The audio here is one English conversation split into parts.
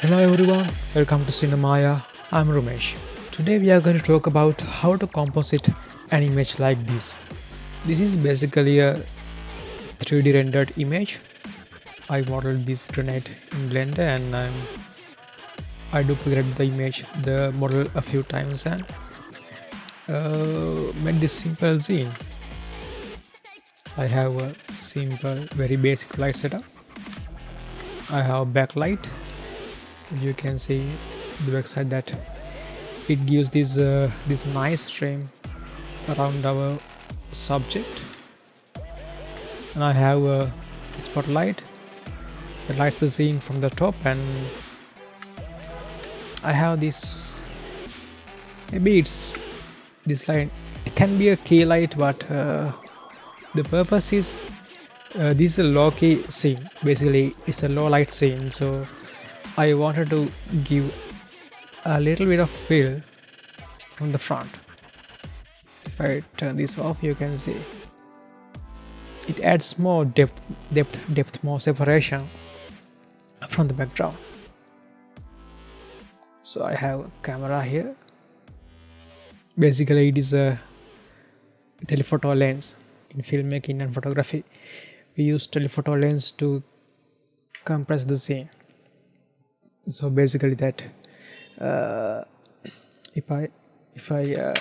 Hello everyone, welcome to Cinemaya. I'm Ramesh. Today we are going to talk about how to composite an image like this. This is basically a 3D rendered image. I modeled this grenade in Blender and I duplicated the image, the model a few times and made this simple scene. I have a simple, very basic light setup. I have backlight. You can see the backside that it gives this nice frame around our subject, and I have a spotlight that lights the scene from the top, and I have this, maybe it's this light, it can be a key light, but the purpose is this is a low key scene. Basically it's a low light scene, so I wanted to give a little bit of feel from the front. If I turn this off, you can see it adds more depth, more separation from the background. So I have a camera here. Basically it is a telephoto lens. In filmmaking and photography, we use telephoto lens to compress the scene. So basically that if I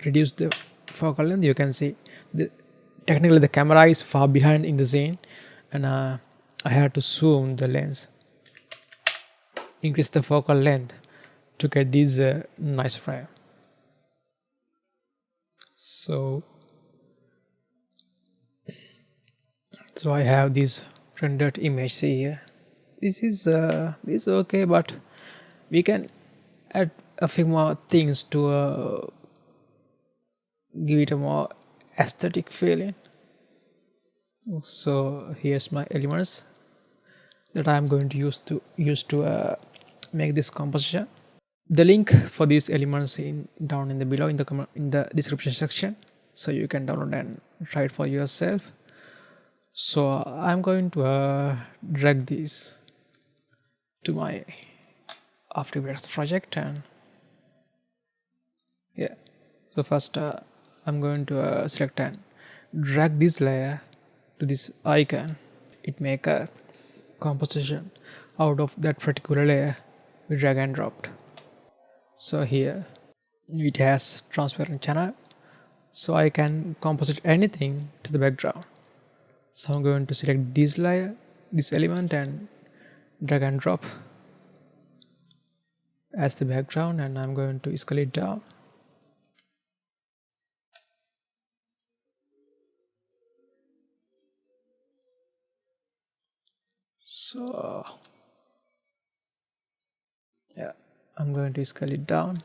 reduce the focal length, you can see technically the camera is far behind in the scene, and I had to zoom the lens, increase the focal length to get this nice frame. So I have this rendered image. See here, this is okay, but we can add a few more things to give it a more aesthetic feeling. So here's my elements that I'm going to use to make this composition. The link for these elements down in the below in the description section, so you can download and try it for yourself. So I'm going to drag these to my After Effects project, and yeah. So first I'm going to select and drag this layer to this icon. It make a composition out of that particular layer. We drag and dropped. So here it has transparent channel, so I can composite anything to the background. So I'm going to select this layer, this element, and drag and drop as the background, and I'm going to scale it down. So yeah, I'm going to scale it down.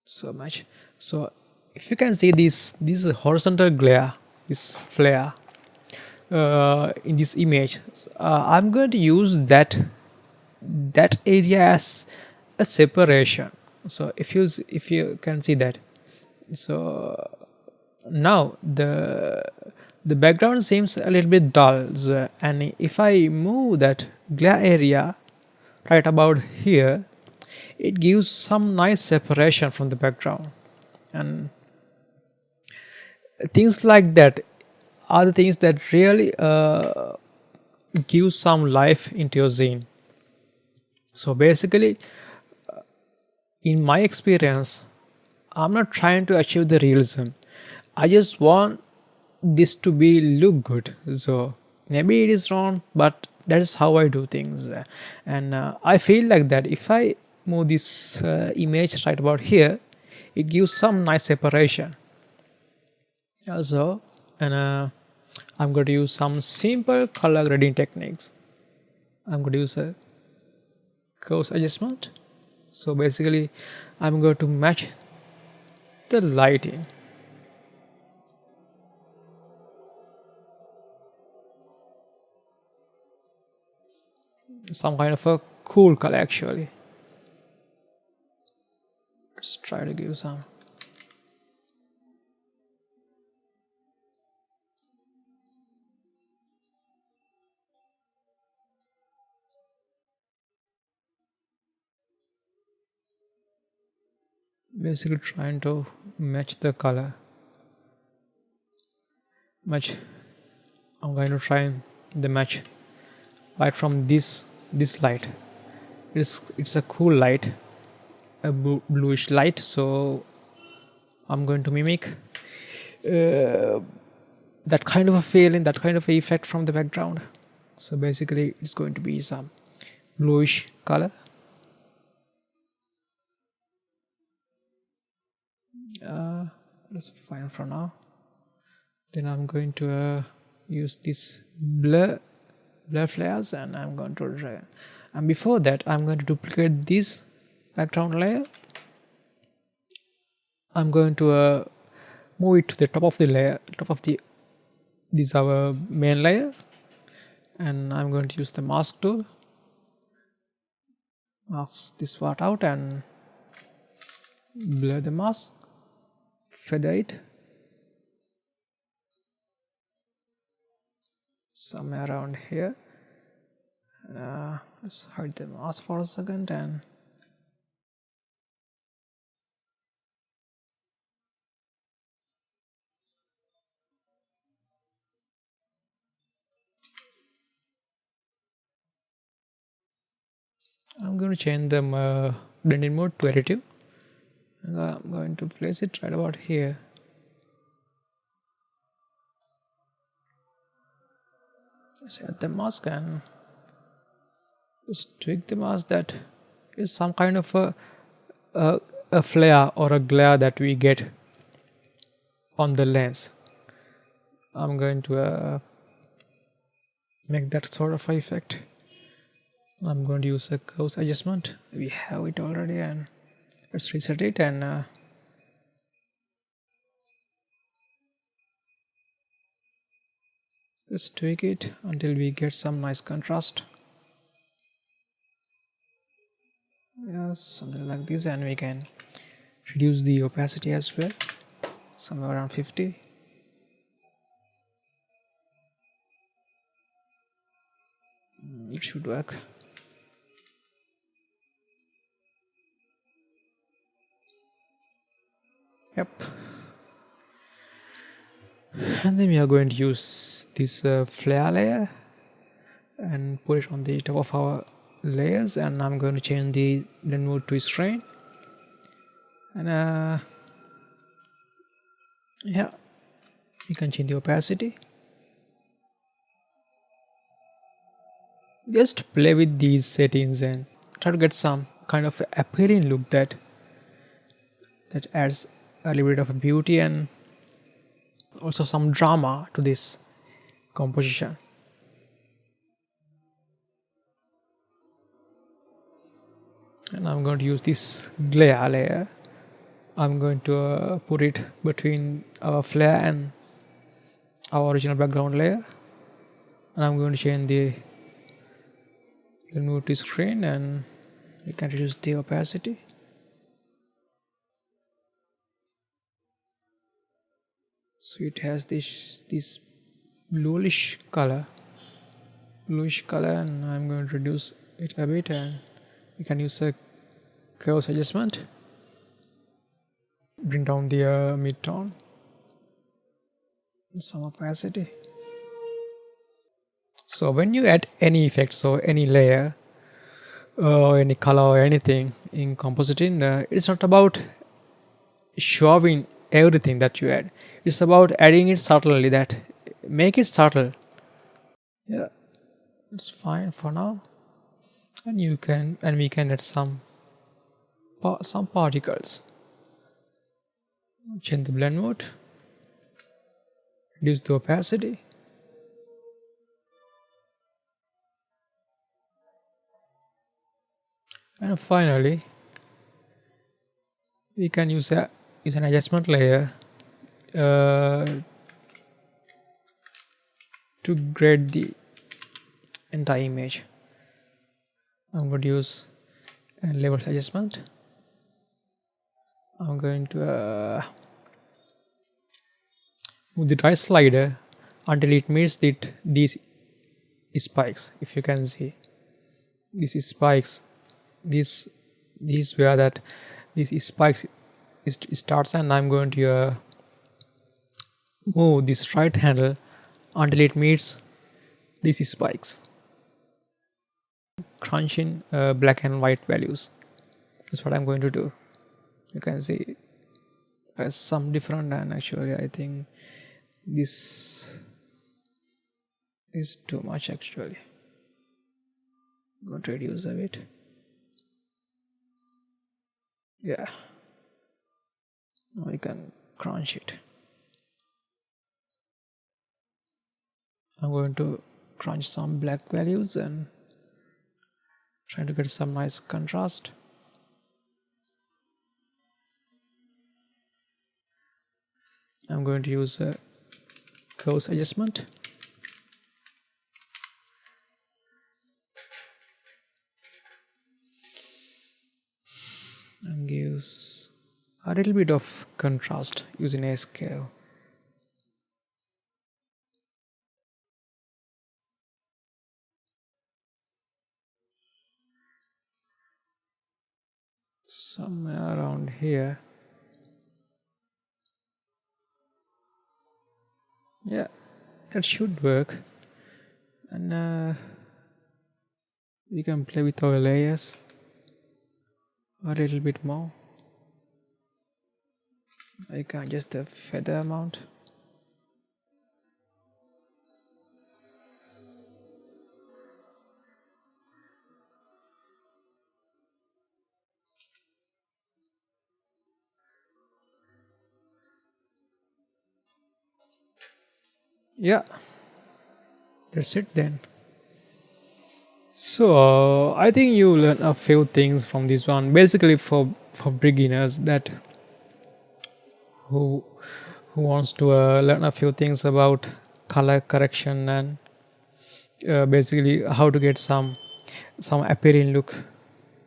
So much. So if you can see this horizontal glare, this flare in this image, I'm going to use that area as a separation. So if you can see that, so now the background seems a little bit dull, and if I move that glare area right about here, it gives some nice separation from the background, and things like that are the things that really give some life into your scene. So basically, in my experience, I'm not trying to achieve the realism. I just want this to be look good. So maybe it is wrong, but that is how I do things, and I feel like that if I move this image right about here, it gives some nice separation. Also, and I'm going to use some simple color grading techniques. I'm going to use a curves adjustment. So basically I'm going to match the lighting. Some kind of a cool color actually. Let's try to give some. Basically trying to match the color. I'm going to try the match light from this light. It's a cool light, a bluish light, so I'm going to mimic that kind of a feeling, that kind of a effect from the background. So basically it's going to be some bluish color. That's fine for now. Then I'm going to use this blur flares, and I'm going to drag. And before that, I'm going to duplicate this background layer. I'm going to move it to the top of the layer, this our main layer, and I'm going to use the mask tool. Mask this part out and blur the mask, feather it somewhere around here. Let's hide the mask for a second, and I'm going to change the blending mode to additive. I'm going to place it right about here. Let's add the mask and just tweak the mask. That is some kind of a flare or a glare that we get on the lens. I'm going to make that sort of effect. I'm going to use a curves adjustment. We have it already, and let's reset it and just tweak it until we get some nice contrast. Yes, something like this, and we can reduce the opacity as well, somewhere around 50. It should work. Yep. And then we are going to use this flare layer and put it on the top of our layers, and I'm going to change the blend mode to strain, and yeah, you can change the opacity. Just play with these settings and try to get some kind of appealing look that adds a little bit of beauty and also some drama to this composition. And I'm going to use this glare layer. I'm going to put it between our flare and our original background layer, and I'm going to change the move to screen, and we can reduce the opacity. So it has this bluish color, and I'm going to reduce it a bit, and we can use a curves adjustment. Bring down the mid-tone, some opacity. So when you add any effects or any layer or any color or anything in compositing, it's not about showing everything that you add. It's about adding it subtly, that make it subtle. Yeah, it's fine for now. And we can add some particles. Change the blend mode, reduce the opacity, and finally we can use an adjustment layer to grade the entire image. I'm going to use a levels adjustment. I'm going to move the right slider until it meets these spikes. If you can see these spikes, this where that these spikes starts, and I'm going to move this right handle until it meets these spikes, crunching black and white values. That's what I'm going to do. You can see there's some different, and actually I think this is too much. Actually, I'm going to reduce a bit. Yeah, now we can crunch it. I'm going to crunch some black values and trying to get some nice contrast. I'm going to use a close adjustment. And gives a little bit of contrast using a scale. Somewhere around here. Yeah, that should work. And we can play with our layers a little bit more. I can adjust the feather amount. Yeah, that's it then. So I think you learn a few things from this one. Basically, for beginners that who who wants to learn a few things about color correction and basically how to get some appealing look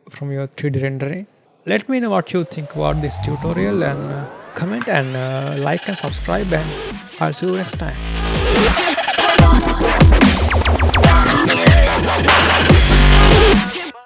from your 3D rendering. Let me know what you think about this tutorial, and comment and like and subscribe, and I'll see you next time.